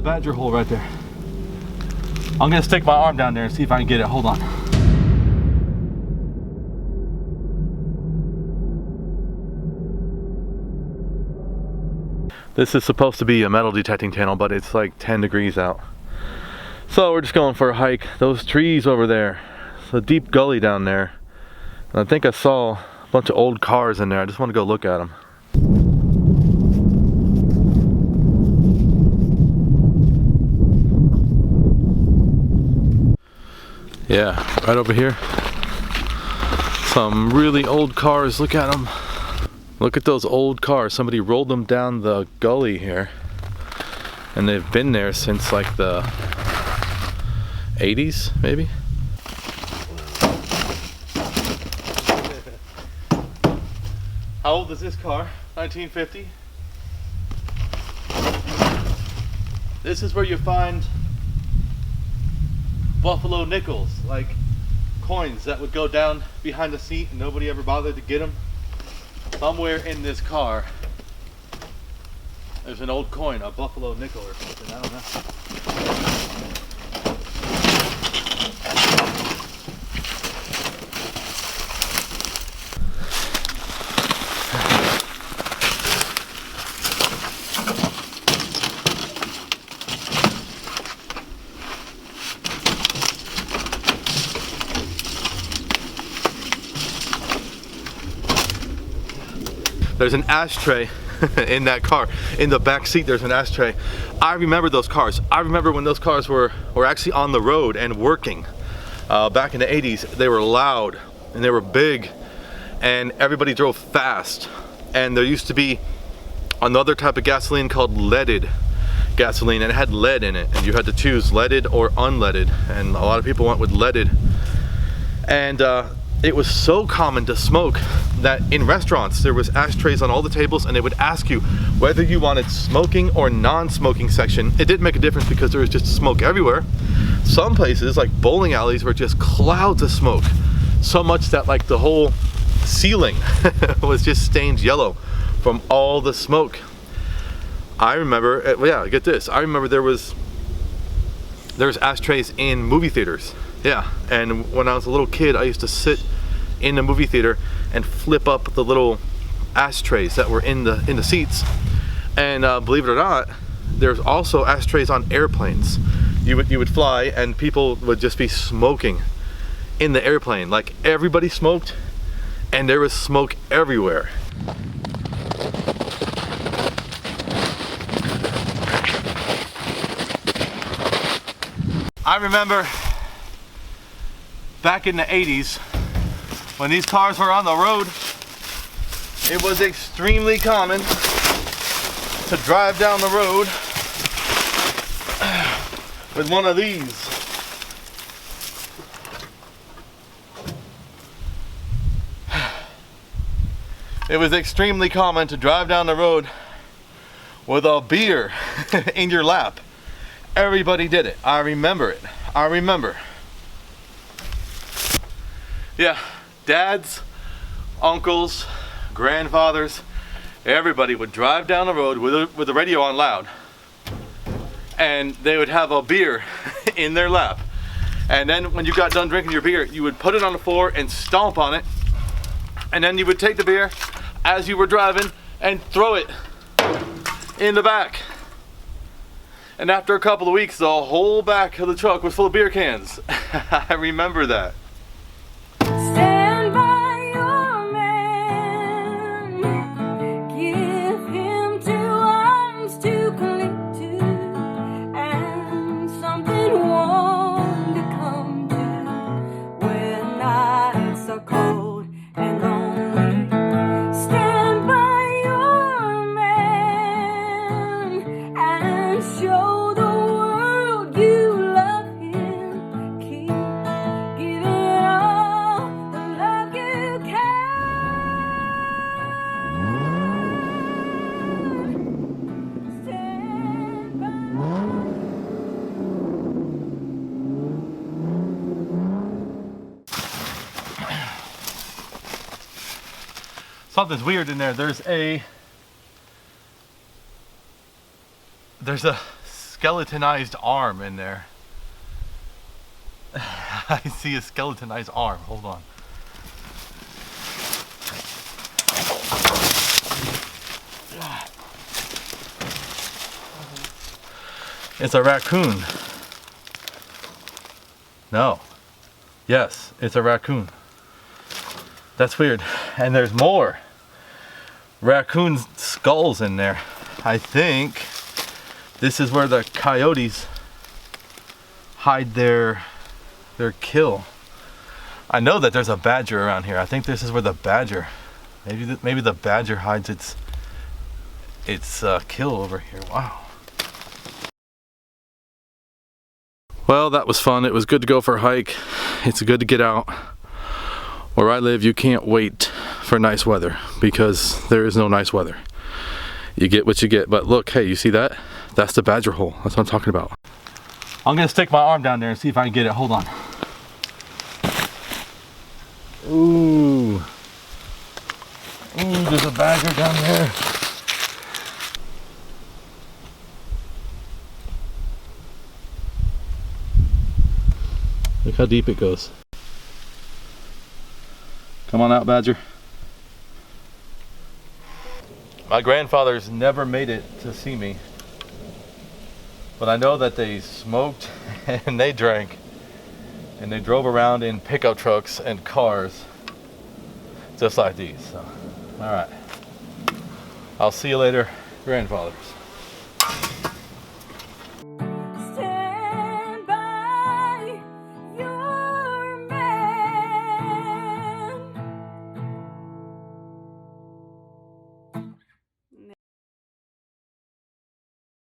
badger hole right there. I'm gonna stick my arm down there and see if I can get it. Hold on. This is supposed to be a metal detecting tunnel, but it's like 10 degrees out. So we're just going for a hike. Those trees over there, it's a deep gully down there. And I think I saw a bunch of old cars in there. I just want to go look at them. Yeah, right over here. Some really old cars. Look at them. Look at those old cars. Somebody rolled them down the gully here. And they've been there since like the 80s, maybe? How old is this car? 1950? This is where you find buffalo nickels, like coins that would go down behind the seat and nobody ever bothered to get them. Somewhere in this car there's an old coin, a buffalo nickel or something, I don't know. There's an ashtray in that car. In the back seat there's an ashtray. I remember those cars. I remember when those cars were actually on the road and working. Back in the 80s, they were loud and they were big and everybody drove fast. And there used to be another type of gasoline called leaded gasoline, and it had lead in it, and you had to choose leaded or unleaded, and a lot of people went with leaded. And it was so common to smoke that in restaurants there was ashtrays on all the tables, and they would ask you whether you wanted smoking or non-smoking section. It didn't make a difference because there was just smoke everywhere. Some places, like bowling alleys, were just clouds of smoke, so much that like the whole ceiling was just stained yellow from all the smoke. I remember, yeah, get this, I remember there was ashtrays in movie theaters. Yeah, and when I was a little kid, I used to sit in the movie theater and flip up the little ashtrays that were in the seats. And believe it or not, there's also ashtrays on airplanes. You would fly and people would just be smoking in the airplane. Like everybody smoked, and there was smoke everywhere. I remember back in the 80s, when these cars were on the road, it was extremely common to drive down the road with one of these. It was extremely common to drive down the road with a beer in your lap. Everybody did it. I remember it. I remember. Yeah, dads, uncles, grandfathers, everybody would drive down the road with the radio on loud, and they would have a beer in their lap. And then when you got done drinking your beer, you would put it on the floor and stomp on it, and then you would take the beer as you were driving and throw it in the back. And after a couple of weeks, the whole back of the truck was full of beer cans. I remember that. Stand by your man. Give him 2 arms to cling to, and something warm to come to when nights are cold and lonely. Stand by your man and show Something's weird in there. There's a skeletonized arm in there. I see a skeletonized arm. Hold on. It's a raccoon. No. Yes, it's a raccoon. That's weird. And there's more raccoon skulls in there. I think this is where the coyotes hide their kill. I know that there's a badger around here. I think this is where the badger, maybe the badger hides its kill over here. Wow. Well, that was fun. It was good to go for a hike. It's good to get out. Where I live, you can't wait for nice weather because there is no nice weather. You get what you get. But look, hey, you see that? That's the badger hole. That's what I'm talking about. I'm gonna stick my arm down there and see if I can get it. Hold on. Ooh. Ooh, there's a badger down there. Look how deep it goes. Come on out, badger. My grandfathers never made it to see me, but I know that they smoked and they drank and they drove around in pickup trucks and cars just like these. So, all right, I'll see you later, grandfathers.